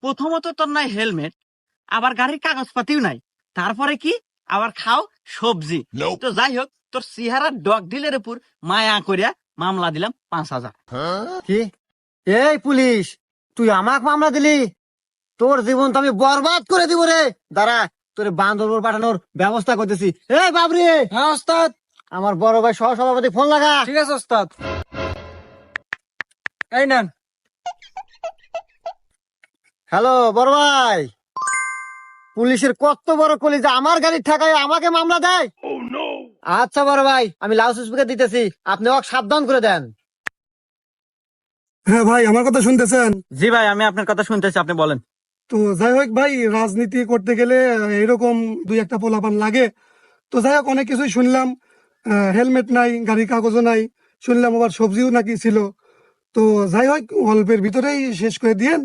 প্রথমত তোর নাই হেলমেট, আবার গাড়ির কাগজপাতিও নাই, তারপরে কি আবার খাও সবজি। তো যাই হোক, তোর চেহারা ডগ ডিলের উপর মায়া করিয়া মামলা দিলাম 5,000। কি? এই পুলিশ, তুই আমাকে মামলা দিলি? তোর জীবন তো আমি বরবাদ করে দিব রে। দাঁড়া, তোর বান্দরবন পাঠানোর ব্যবস্থা করতেছি। এই বাবরি, হ্যাঁ ওস্তাদ। আমার বড় ভাই সহ সভাপতি ফোন লাগা। ঠিক আছে ওস্তাদ। এই নেন। হ্যালো বড় ভাই, পুলিশের কত বড় কলিজা, আমার গাড়ির ঠেকায় আমাকে মামলা দেয়। আচ্ছা বড় ভাই, আমি লাউড স্পিকার দিতেছি, আপনি ওকে সাবধান করে দেন। হ্যাঁ ভাই, আমার কথা শুনতেছেন? জি ভাই, আমি আপনার কথা শুনতেছি, আপনি বলেন। তো যাই হোক ভাই, রাজনীতি করতে গেলে এরকম দুই একটা পোলাপান লাগে। তো যাই হোক, অনেক কিছুই শুনলাম। হেলমেট নাই, গাড়ির কাগজও নাই, শুনলাম আবার সবজিও নাকি ছিল। তো যাই হোক, অল্পের ভিতরেই শেষ করে দিয়েন।